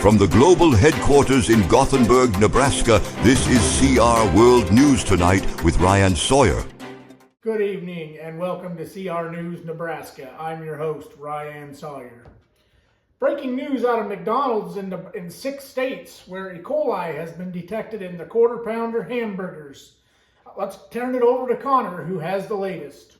From the global headquarters in Gothenburg, Nebraska, this is CR World News Tonight with Ryan Sawyer. Good evening and welcome to CR News Nebraska. I'm your host, Ryan Sawyer. Breaking news out of McDonald's in 6 states where E. coli has been detected in the Quarter Pounder hamburgers. Let's turn it over to Connor, who has the latest.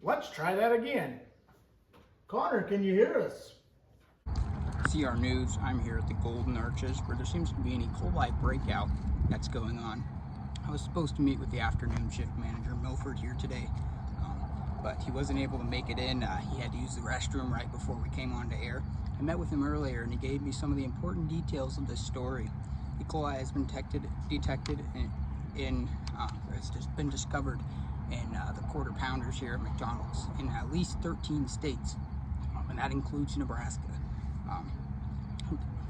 Let's try that again. Connor, can you hear us? CR News, I'm here at the Golden Arches where there seems to be an E. coli breakout that's going on. I was supposed to meet with the afternoon shift manager, Milford, here today, but he wasn't able to make it in. He had to use the restroom right before we came on to air. I met with him earlier and he gave me some of the important details of this story. E. coli has been detected has just been discovered in the Quarter Pounders here at McDonald's in at least 13 states, and that includes Nebraska.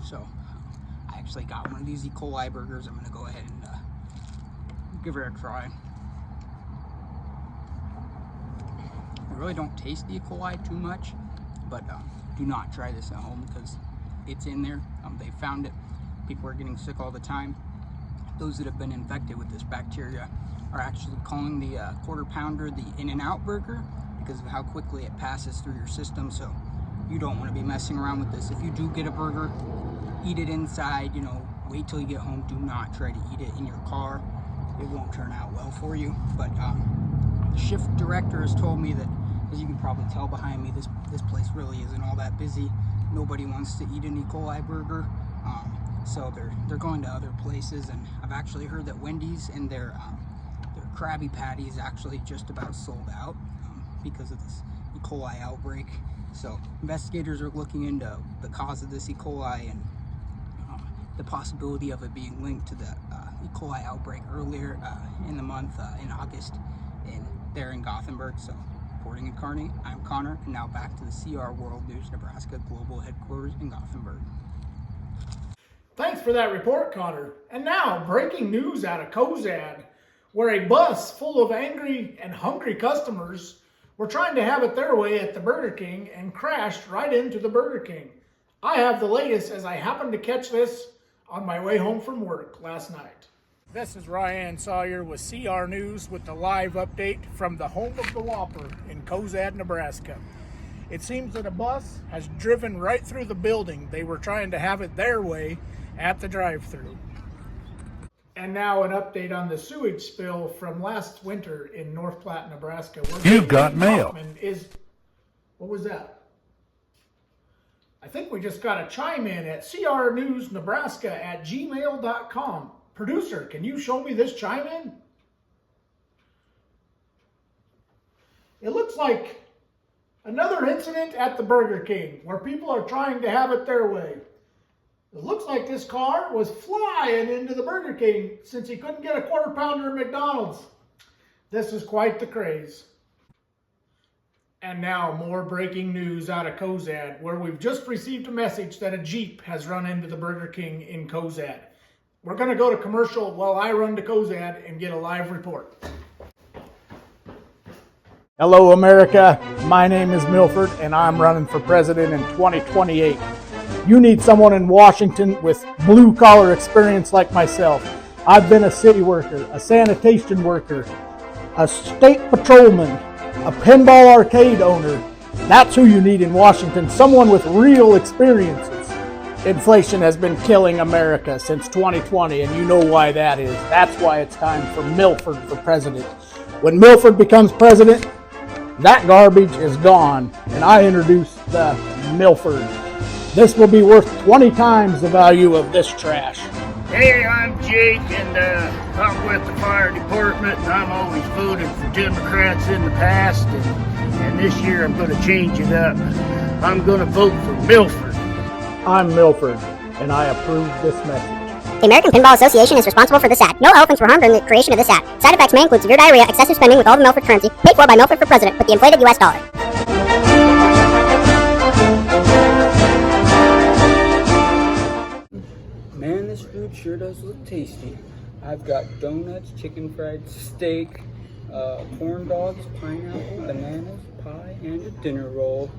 So I actually got one of these E. coli burgers. I'm going to go ahead and give it a try. I really don't taste the E. coli too much, but do not try this at home because it's in there. They found it. People are getting sick all the time. Those that have been infected with this bacteria are actually calling the Quarter Pounder the In-N-Out burger because of how quickly it passes through your system. So you don't want to be messing around with this. If you do get a burger, eat it inside, wait till you get home. Do not try to eat it in your car. It won't turn out well for you. But the shift director has told me that, as you can probably tell behind me, this place really isn't all that busy. Nobody wants to eat an E. coli burger. So they're going to other places, and I've actually heard that Wendy's and their Krabby Patty is actually just about sold out because of this E. coli outbreak. So investigators are looking into the cause of this E. coli and the possibility of it being linked to the E. coli outbreak earlier in the month in August there in Gothenburg. So reporting in Kearney, I'm Connor, and now back to the CR World News Nebraska global headquarters in Gothenburg. Thanks for that report, Connor. And now, breaking news out of Cozad, where a bus full of angry and hungry customers were trying to have it their way at the Burger King and crashed right into the Burger King. I have the latest as I happened to catch this on my way home from work last night. This is Ryan Sawyer with CR News with the live update from the home of the Whopper in Cozad, Nebraska. It seems that a bus has driven right through the building. They were trying to have it their way at the drive-thru. And now an update on the sewage spill from last winter in North Platte, Nebraska. You've got mail. What was that? I think we just got a chime in at crnewsnebraska@gmail.com. Producer, can you show me this chime in? It looks like another incident at the Burger King where people are trying to have it their way. It looks like this car was flying into the Burger King since he couldn't get a Quarter Pounder at McDonald's. This is quite the craze. And now more breaking news out of Cozad, where we've just received a message that a Jeep has run into the Burger King in Cozad. We're going to go to commercial while I run to Cozad and get a live report. Hello, America. My name is Milford, and I'm running for president in 2028. You need someone in Washington with blue-collar experience like myself. I've been a city worker, a sanitation worker, a state patrolman, a pinball arcade owner. That's who you need in Washington, someone with real experiences. Inflation has been killing America since 2020, and you know why that is. That's why it's time for Milford for president. When Milford becomes president, that garbage is gone, and I introduce the Milford. This will be worth 20 times the value of this trash. Hey, I'm Jake, and I'm with the fire department. I'm always voted for Democrats in the past, and this year I'm going to change it up. I'm going to vote for Milford. I'm Milford, and I approve this message. The American Pinball Association is responsible for this ad. No elephants were harmed during the creation of this ad. Side effects may include severe diarrhea, excessive spending with all the Milford currency, paid for by Milford for president, with the inflated U.S. dollar. Man, this food sure does look tasty. I've got donuts, chicken fried steak, corn dogs, pineapple, bananas, pie, and a dinner roll.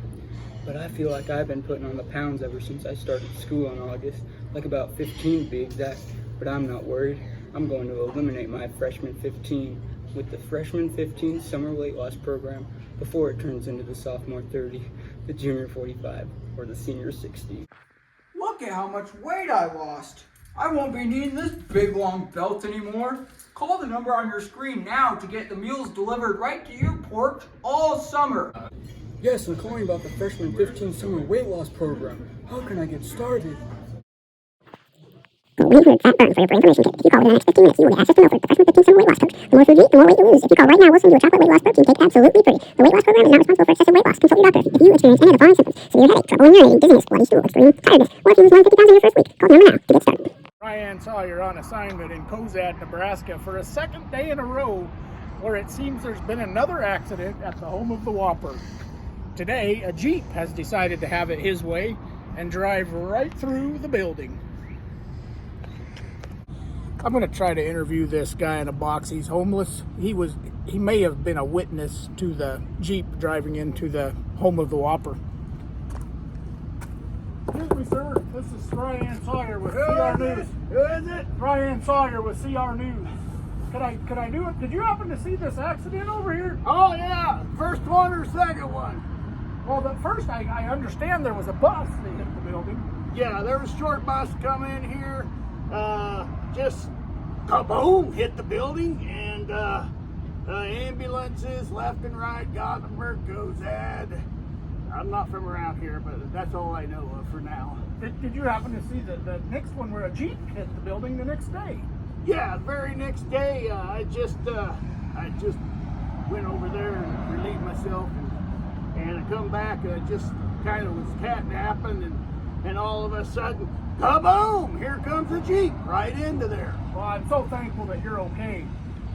But I feel like I've been putting on the pounds ever since I started school in August, like about 15 to be exact. But I'm not worried. I'm going to eliminate my freshman 15 with the freshman 15 summer weight loss program before it turns into the sophomore 30, the junior 45, or the senior 60. Look at how much weight I lost. I won't be needing this big long belt anymore. Call the number on your screen now to get the meals delivered right to your porch all summer. Yes, I'm calling about the freshman 15 summer weight loss program. How can I get started? We heard Fat Burn for your information kit. If you call within the next 15 minutes, you will get access to Milford, the freshman 15 summer weight loss coach. The more food you eat, the more weight you lose. If you call right now, we'll send you a chocolate weight loss protein cake absolutely free. The weight loss program is not responsible for excessive weight loss. Consult your doctor if you experience any of the following symptoms: severe headache, trouble in urinating, dizziness, bloody stool, extreme tiredness, or if you lose more than 50 pounds in your first week. Call the number now to get started. Ryan Sawyer on assignment in Cozad, Nebraska for a second day in a row where it seems there's been another accident at the home of the Whopper. Today, a Jeep has decided to have it his way and drive right through the building. I'm going to try to interview this guy in a box. He's homeless. He may have been a witness to the Jeep driving into the home of the Whopper. Excuse me, sir. This is Ryan Sawyer with CR News. Who is it? Ryan Sawyer with CR News. Could I do it? Did you happen to see this accident over here? Oh yeah, first one or second one? Well, at first I understand there was a bus that hit the building. Yeah, there was a short bus come in here, just kaboom, hit the building, and ambulances left and right, Gothenburg, Cozad. I'm not from around here, but that's all I know of for now. Did you happen to see the next one where a Jeep hit the building the next day? Yeah, the very next day, I just went over there and relieved myself, and I come back, and I just kind of was catnapping, and all of a sudden, kaboom! Here comes a Jeep right into there. Well, I'm so thankful that you're okay.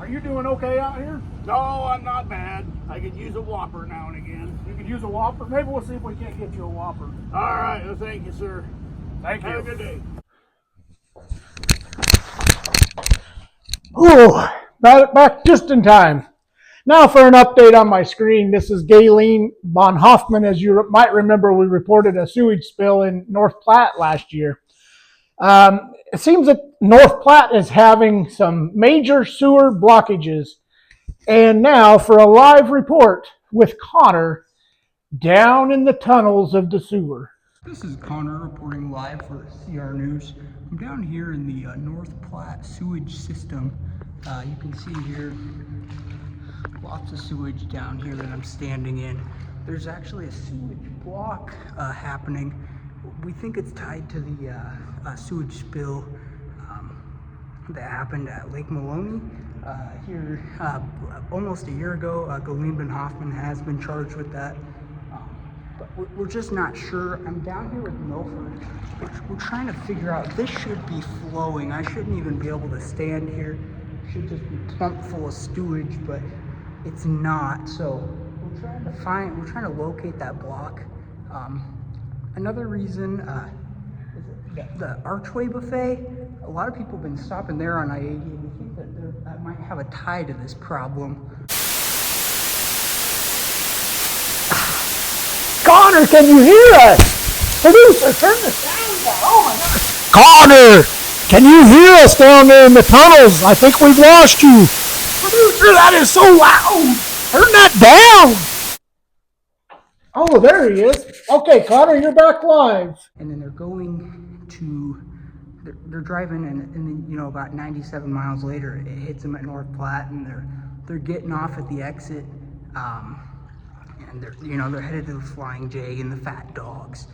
Are you doing okay out here? No, I'm not bad. I could use a Whopper now and again. You could use a Whopper? Maybe we'll see if we can't get you a Whopper. All right, well, thank you, sir. Thank you. Have a good day. Oh, back just in time. Now for an update on my screen. This is Galen von Hoffman. As you might remember, we reported a sewage spill in North Platte last year. It seems that North Platte is having some major sewer blockages. And now for a live report with Connor down in the tunnels of the sewer. This is Connor reporting live for CR News. I'm down here in the North Platte sewage system. You can see here lots of sewage down here that I'm standing in. There's actually a sewage block happening. We think it's tied to the sewage spill that happened at Lake Maloney here almost a year ago. Galen von Hoffman has been charged with that. But we're just not sure. I'm down here with Milford. We're trying to figure out, this should be flowing. I shouldn't even be able to stand here. It should just be plump full of sewage, but it's not. So we're trying to locate that block. Another reason is the Archway Buffet. A lot of people have been stopping there on I-80, and we think that might have a tie to this problem. Connor, can you hear us? Producer, turn the sound down. Oh my God. Connor, can you hear us down there in the tunnels? I think we've lost you. Producer, that is so loud. Turn that down. Oh, there he is. Okay, Connor, you're back live. And then they're going to, they're driving, and then, about 97 miles later, it hits them at North Platte, and they're getting off at the exit. And they're headed to the Flying J and the Fat Dogs,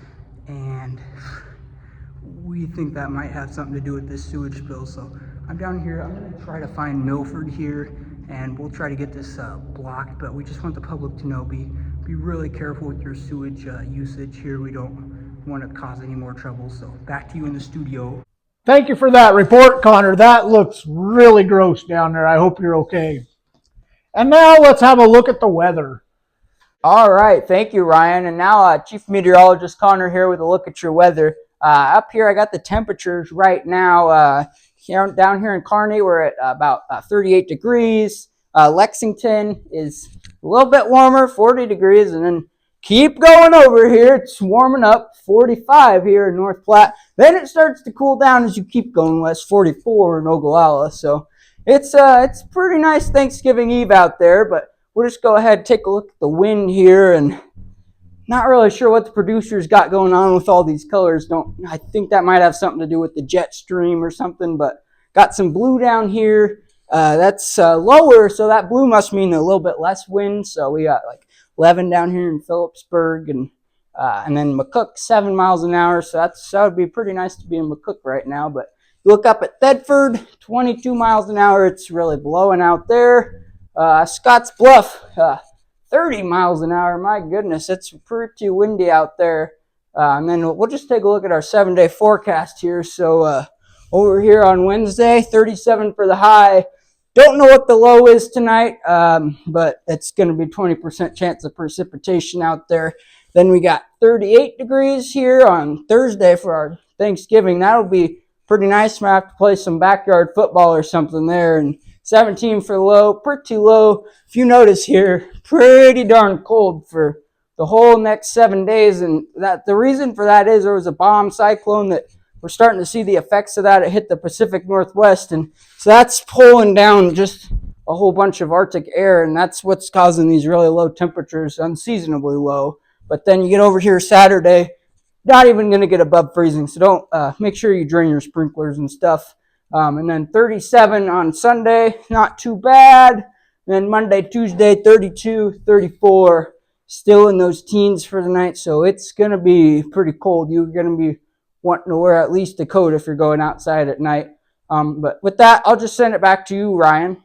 and we think that might have something to do with this sewage spill. So I'm down here. I'm going to try to find Milford here, and we'll try to get this blocked. But we just want the public to know, be really careful with your sewage usage here. We don't want to cause any more trouble. So back to you in the studio. Thank you for that report, Connor. That looks really gross down there. I hope you're okay. And now let's have a look at the weather. All right, thank you, Ryan. And now Chief Meteorologist Connor here with a look at your weather. Up here, I got the temperatures right now. Down here in Kearney, we're at about 38 degrees. Lexington is a little bit warmer, 40 degrees, and then keep going over here. It's warming up, 45 here in North Platte. Then it starts to cool down as you keep going west, 44 in Ogallala. So it's pretty nice Thanksgiving Eve out there, but we'll just go ahead and take a look at the wind here, and not really sure what the producer's got going on with all these colors. I think that might have something to do with the jet stream or something, but got some blue down here. That's lower, so that blue must mean a little bit less wind. So we got like 11 down here in Phillipsburg, and then McCook 7 miles an hour. So that would be pretty nice to be in McCook right now. But look up at Thedford, 22 miles an hour. It's really blowing out there. Scotts Bluff, 30 miles an hour. My goodness, it's pretty windy out there. And then we'll just take a look at our 7-day forecast here. So over here on Wednesday, 37 for the high. Don't know what the low is tonight, but it's going to be 20% chance of precipitation out there. Then we got 38 degrees here on Thursday for our Thanksgiving. That'll be pretty nice. Might have to play some backyard football or something there. And 17 for the low, pretty low. If you notice here, pretty darn cold for the whole next 7 days. And that the reason for that is there was a bomb cyclone that we're starting to see the effects of that. It hit the Pacific Northwest, and so that's pulling down just a whole bunch of Arctic air, and that's what's causing these really low temperatures, unseasonably low. But then you get over here Saturday, not even going to get above freezing, so don't make sure you drain your sprinklers and stuff. And then 37 on Sunday, not too bad. And then Monday, Tuesday, 32, 34, still in those teens for the night, so it's going to be pretty cold. You're going to be wanting to wear at least a coat if you're going outside at night. But with that, I'll just send it back to you, Ryan.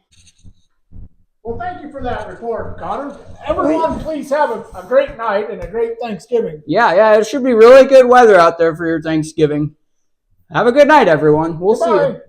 Well, thank you for that report, Connor. Everyone, please have a great night and a great Thanksgiving. Yeah, it should be really good weather out there for your Thanksgiving. Have a good night, everyone. We'll see you.